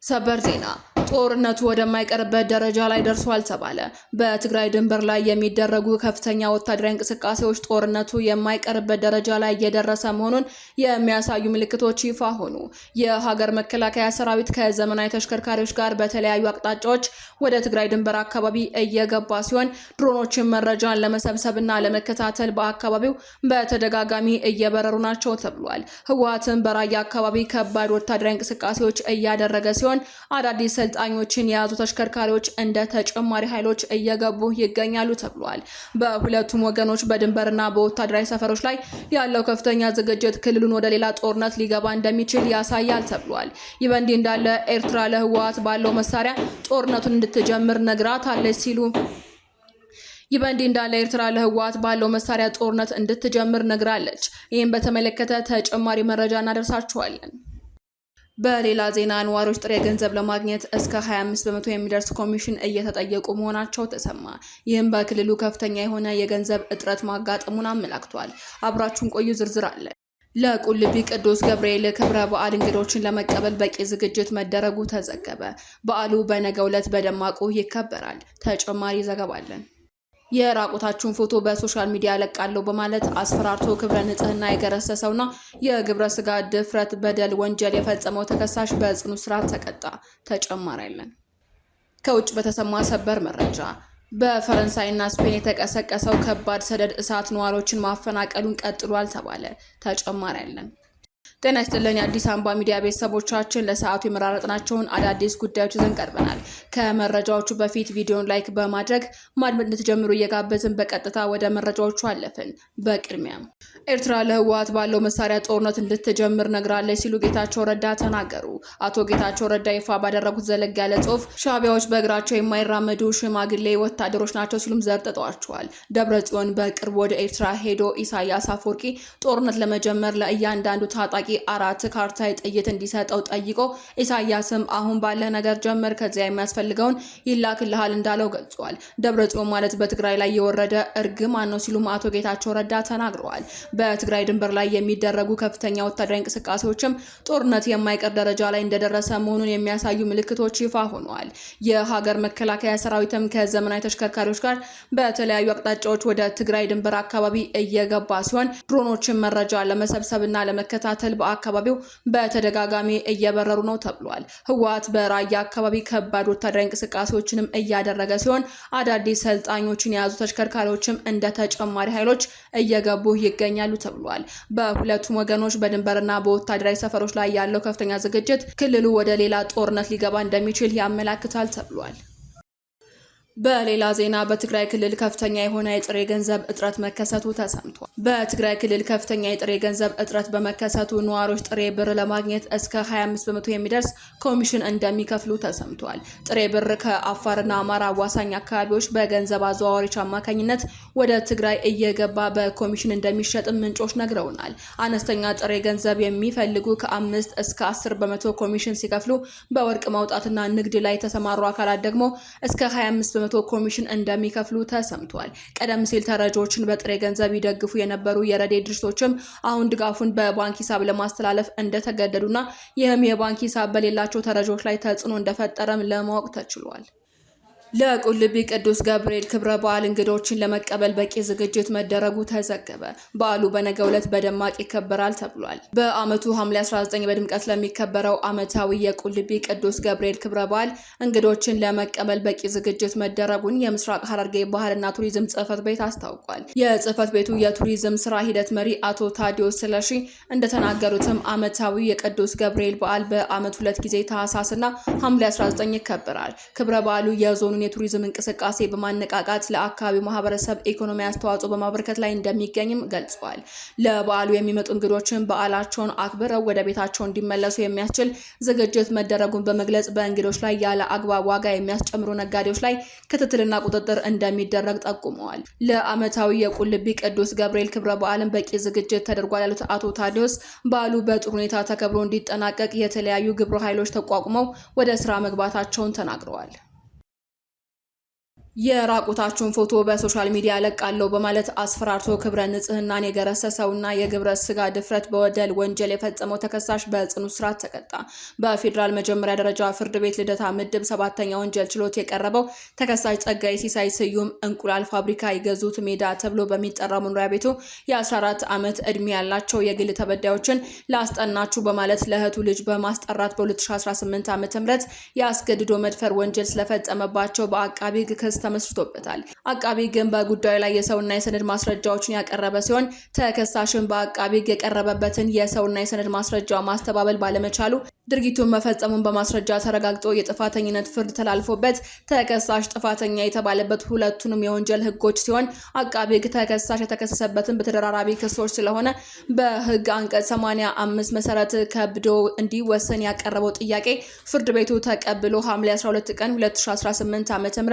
ሰበር ዜና ጦርነቱ ወደማይቀርበት ደረጃ ላይ ደርሷል ተባለ። በትግራይ ድንበር ላይ የሚደረጉ ከፍተኛ ወታደራዊ እንቅስቃሴዎች ጦርነቱ የማይቀርበት ደረጃ ላይ እየደረሰ መሆኑን የሚያሳዩ ምልክቶች ይፋ ሆኑ። የሀገር መከላከያ ሰራዊት ከዘመናዊ ተሽከርካሪዎች ጋር በተለያዩ አቅጣጫዎች ወደ ትግራይ ድንበር አካባቢ እየገባ ሲሆን ድሮኖችን መረጃን ለመሰብሰብና ለመከታተል በአካባቢው በተደጋጋሚ እየበረሩ ናቸው ተብሏል። ህወሓትን በራያ አካባቢ ከባድ ወታደራዊ እንቅስቃሴዎች እያደረገ ሲሆን አዳዲስ ሰልጣኞችን የያዙ ተሽከርካሪዎች እንደ ተጨማሪ ኃይሎች እየገቡ ይገኛሉ ተብሏል። በሁለቱም ወገኖች በድንበርና በወታደራዊ ሰፈሮች ላይ ያለው ከፍተኛ ዝግጅት ክልሉን ወደ ሌላ ጦርነት ሊገባ እንደሚችል ያሳያል ተብሏል። ይህ በእንዲህ እንዳለ ኤርትራ ለህወሓት ባለው መሳሪያ ጦርነቱን እንድትጀምር ነግራታለች ሲሉ ይህ በእንዲህ እንዳለ ኤርትራ ለህወሓት ባለው መሳሪያ ጦርነት እንድትጀምር ነግራለች። ይህን በተመለከተ ተጨማሪ መረጃ እናደርሳችኋለን። በሌላ ዜና ነዋሪዎች ጥሬ ገንዘብ ለማግኘት እስከ 25% የሚደርስ ኮሚሽን እየተጠየቁ መሆናቸው ተሰማ። ይህም በክልሉ ከፍተኛ የሆነ የገንዘብ እጥረት ማጋጠሙን አመላክቷል። አብራችሁን ቆዩ፣ ዝርዝር አለ። ለቁልቢ ቅዱስ ገብርኤል ክብረ በዓል እንግዶችን ለመቀበል በቂ ዝግጅት መደረጉ ተዘገበ። በዓሉ በነገው ዕለት በደማቁ ይከበራል። ተጨማሪ ዘገባ አለን። የራቁታችሁን ፎቶ በሶሻል ሚዲያ ለቃለሁ በማለት አስፈራርቶ ክብረ ንጽህና የገረሰሰውና የግብረ ስጋ ድፍረት በደል ወንጀል የፈጸመው ተከሳሽ በጽኑ እስራት ተቀጣ። ተጨማሪ አለን። ከውጭ በተሰማ ሰበር መረጃ በፈረንሳይና ስፔን የተቀሰቀሰው ከባድ ሰደድ እሳት ነዋሪዎችን ማፈናቀሉን ቀጥሏል ተባለ። ተጨማሪ አለን። ጤና ይስጥልኝ አዲስ አበባ ሚዲያ ቤተሰቦቻችን፣ ለሰዓቱ የመራረጥናቸውን አዳዲስ ጉዳዮች ይዘን ቀርበናል። ከመረጃዎቹ በፊት ቪዲዮን ላይክ በማድረግ ማድመጥ እንድትጀምሩ እየጋበዝን በቀጥታ ወደ መረጃዎቹ አለፍን። በቅድሚያ ኤርትራ ለህወሓት ባለው መሳሪያ ጦርነት እንድትጀምር ነግራለች ሲሉ ጌታቸው ረዳ ተናገሩ። አቶ ጌታቸው ረዳ ይፋ ባደረጉት ዘለግ ያለ ጽሑፍ ሻዕቢያዎች በእግራቸው የማይራመዱ ሽማግሌ ወታደሮች ናቸው ሲሉም ዘርጥጠዋቸዋል። ደብረጽዮን በቅርብ ወደ ኤርትራ ሄዶ ኢሳያስ አፈወርቂ ጦርነት ለመጀመር ለእያንዳንዱ ታጣቂ 4 ካርታ ጥይት እንዲሰጠው ጠይቆ ኢሳያስም አሁን ባለ ነገር ጀመር ከዚያ የሚያስፈልገውን ይላክልሃል እንዳለው ገልጿል። ደብረጽዮን ማለት በትግራይ ላይ የወረደ እርግማን ነው ሲሉም አቶ ጌታቸው ረዳ ተናግረዋል። በትግራይ ድንበር ላይ የሚደረጉ ከፍተኛ ወታደራዊ እንቅስቃሴዎችም ጦርነት የማይቀር ደረጃ ላይ እንደደረሰ መሆኑን የሚያሳዩ ምልክቶች ይፋ ሆነዋል። የሀገር መከላከያ ሰራዊትም ከዘመናዊ ተሽከርካሪዎች ጋር በተለያዩ አቅጣጫዎች ወደ ትግራይ ድንበር አካባቢ እየገባ ሲሆን ድሮኖችን መረጃ ለመሰብሰብና ለመከታተል በአካባቢው በተደጋጋሚ እየበረሩ ነው ተብሏል። ህወሓት በራያ አካባቢ ከባድ ወታደራዊ እንቅስቃሴዎችንም እያደረገ ሲሆን አዳዲስ ሰልጣኞችን የያዙ ተሽከርካሪዎችም እንደ ተጨማሪ ኃይሎች እየገቡ ይገኛሉ ተብሏል። በሁለቱም ወገኖች በድንበርና በወታደራዊ ሰፈሮች ላይ ያለው ከፍተኛ ዝግጅት ክልሉ ወደ ሌላ ጦርነት ሊገባ እንደሚችል ያመላክታል ተብሏል። በሌላ ዜና በትግራይ ክልል ከፍተኛ የሆነ የጥሬ ገንዘብ እጥረት መከሰቱ ተሰምቷል። በትግራይ ክልል ከፍተኛ የጥሬ ገንዘብ እጥረት በመከሰቱ ነዋሪዎች ጥሬ ብር ለማግኘት እስከ 25% የሚደርስ ኮሚሽን እንደሚከፍሉ ተሰምቷል። ጥሬ ብር ከአፋርና አማራ አዋሳኝ አካባቢዎች በገንዘብ አዘዋዋሪዎች አማካኝነት ወደ ትግራይ እየገባ በኮሚሽን እንደሚሸጥም ምንጮች ነግረውናል። አነስተኛ ጥሬ ገንዘብ የሚፈልጉ ከ5 እስከ 10% ኮሚሽን ሲከፍሉ፣ በወርቅ ማውጣትና ንግድ ላይ የተሰማሩ አካላት ደግሞ እስከ 25% ኮሚሽን እንደሚከፍሉ ተሰምቷል። ቀደም ሲል ተረጂዎችን በጥሬ ገንዘብ ይደግፉ የነበሩ የረድኤት ድርጅቶችም አሁን ድጋፉን በባንክ ሂሳብ ለማስተላለፍ እንደተገደዱና ይህም የባንክ ሂሳብ በሌላቸው ተረጂዎች ላይ ተጽዕኖ እንደፈጠረም ለማወቅ ተችሏል። ለቁልቢ ቅዱስ ገብርኤል ክብረ በዓል እንግዶችን ለመቀበል በቂ ዝግጅት መደረጉ ተዘገበ። በዓሉ በነገው ዕለት በደማቅ ይከበራል ተብሏል። በዓመቱ ሐምሌ 19 በድምቀት ለሚከበረው ዓመታዊ የቁልቢ ቅዱስ ገብርኤል ክብረ በዓል እንግዶችን ለመቀበል በቂ ዝግጅት መደረጉን የምስራቅ ሐረርጌ ባህልና ቱሪዝም ጽሕፈት ቤት አስታውቋል። የጽሕፈት ቤቱ የቱሪዝም ስራ ሂደት መሪ አቶ ታዲዮስ ስለሺ እንደተናገሩትም ዓመታዊ የቅዱስ ገብርኤል በዓል በዓመት 2 ጊዜ ታህሳስና ሐምሌ 19 ይከበራል። ክብረ በዓሉ የዞኑ የቱሪዝም እንቅስቃሴ በማነቃቃት ለአካባቢው ማህበረሰብ ኢኮኖሚ አስተዋጽኦ በማበርከት ላይ እንደሚገኝም ገልጸዋል። ለበዓሉ የሚመጡ እንግዶችን በዓላቸውን አክብረው ወደ ቤታቸው እንዲመለሱ የሚያስችል ዝግጅት መደረጉን በመግለጽ በእንግዶች ላይ ያለ አግባብ ዋጋ የሚያስጨምሩ ነጋዴዎች ላይ ክትትልና ቁጥጥር እንደሚደረግ ጠቁመዋል። ለዓመታዊ የቁልቢ ቅዱስ ገብርኤል ክብረ በዓልን በቂ ዝግጅት ተደርጓል ያሉት አቶ ታዲዮስ በዓሉ በጥሩ ሁኔታ ተከብሮ እንዲጠናቀቅ የተለያዩ ግብረ ኃይሎች ተቋቁመው ወደ ስራ መግባታቸውን ተናግረዋል። የራቁታችሁን ፎቶ በሶሻል ሚዲያ ለቃለሁ በማለት አስፈራርቶ ክብረ ንጽህናን የገረሰሰውና የግብረ ስጋ ድፍረት በወደል ወንጀል የፈጸመው ተከሳሽ በጽኑ እስራት ተቀጣ። በፌዴራል መጀመሪያ ደረጃ ፍርድ ቤት ልደታ ምድብ 7ኛ ወንጀል ችሎት የቀረበው ተከሳሽ ጸጋይ ሲሳይ ስዩም እንቁላል ፋብሪካ ይገዙት ሜዳ ተብሎ በሚጠራው መኖሪያ ቤቱ የ14 ዓመት ዕድሜ ያላቸው የግል ተበዳዮችን ላስጠናችሁ በማለት ለእህቱ ልጅ በማስጠራት በ2018 ዓ.ም ያስገድዶ መድፈር ወንጀል ስለፈጸመባቸው በአቃቢ ሕግ ክስ ተመስርቶበታል። አቃቢ ግን በጉዳዩ ላይ የሰውና የሰነድ ማስረጃዎችን ያቀረበ ሲሆን ተከሳሽን በአቃቢ የቀረበበትን የሰውና የሰነድ ማስረጃ ማስተባበል ባለመቻሉ ድርጊቱን መፈጸሙን በማስረጃ ተረጋግጦ የጥፋተኝነት ፍርድ ተላልፎበት ተከሳሽ ጥፋተኛ የተባለበት ሁለቱንም የወንጀል ህጎች ሲሆን አቃቢ ሕግ ተከሳሽ የተከሰሰበትን በተደራራቢ ክሶች ስለሆነ በህግ አንቀጽ 85 መሰረት ከብዶ እንዲወሰን ያቀረበው ጥያቄ ፍርድ ቤቱ ተቀብሎ ሐምሌ 12 ቀን 2018 ዓ.ም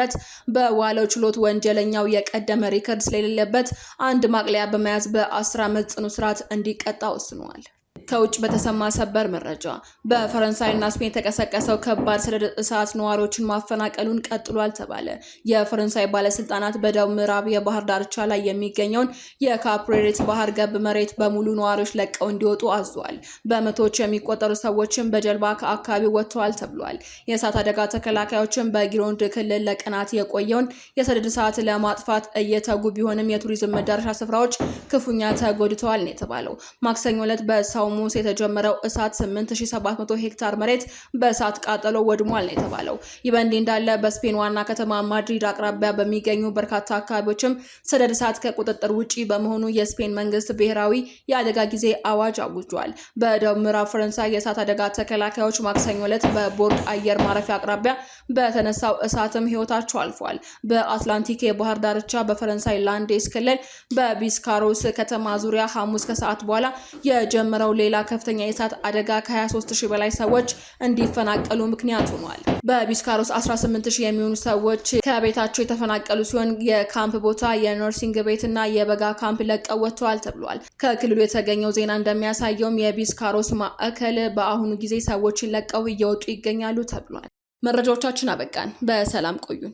በዋለው ችሎት ወንጀለኛው የቀደመ ሪከርድ ስለሌለበት አንድ ማቅለያ በመያዝ በ10 ዓመት ጽኑ እስራት እንዲቀጣ ወስኗል። ከውጭ በተሰማ ሰበር መረጃ በፈረንሳይና ስፔን የተቀሰቀሰው ከባድ ሰደድ እሳት ነዋሪዎችን ማፈናቀሉን ቀጥሏል ተባለ። የፈረንሳይ ባለስልጣናት በደቡብ ምዕራብ የባህር ዳርቻ ላይ የሚገኘውን የካፕሬሬት ባህር ገብ መሬት በሙሉ ነዋሪዎች ለቀው እንዲወጡ አዟል። በመቶዎች የሚቆጠሩ ሰዎችን በጀልባ ከአካባቢው ወጥተዋል ተብሏል። የእሳት አደጋ ተከላካዮችን በጊሮንድ ክልል ለቀናት የቆየውን የሰደድ እሳት ለማጥፋት እየተጉ ቢሆንም የቱሪዝም መዳረሻ ስፍራዎች ክፉኛ ተጎድተዋል ነው የተባለው። ማክሰኞ ዕለት በሳው ሙስ የተጀመረው እሳት 8700 ሄክታር መሬት በእሳት ቃጠሎ ወድሟል ነው የተባለው። ይህ በእንዲህ እንዳለ በስፔን ዋና ከተማ ማድሪድ አቅራቢያ በሚገኙ በርካታ አካባቢዎችም ሰደድ እሳት ከቁጥጥር ውጪ በመሆኑ የስፔን መንግስት ብሔራዊ የአደጋ ጊዜ አዋጅ አውጇል። በደቡብ ምዕራብ ፈረንሳይ የእሳት አደጋ ተከላካዮች ማክሰኞ ዕለት በቦርድ አየር ማረፊያ አቅራቢያ በተነሳው እሳትም ህይወታቸው አልፏል። በአትላንቲክ የባህር ዳርቻ በፈረንሳይ ላንዴስ ክልል በቢስካሮስ ከተማ ዙሪያ ሐሙስ ከሰዓት በኋላ የጀመረው ሌላ ከፍተኛ የእሳት አደጋ ከ23000 በላይ ሰዎች እንዲፈናቀሉ ምክንያት ሆኗል። በቢስካሮስ 18000 የሚሆኑ ሰዎች ከቤታቸው የተፈናቀሉ ሲሆን የካምፕ ቦታ፣ የነርሲንግ ቤትና የበጋ ካምፕ ለቀው ወጥተዋል ተብሏል። ከክልሉ የተገኘው ዜና እንደሚያሳየውም የቢስካሮስ ማዕከል በአሁኑ ጊዜ ሰዎችን ለቀው እየወጡ ይገኛሉ ተብሏል። መረጃዎቻችን አበቃን። በሰላም ቆዩን።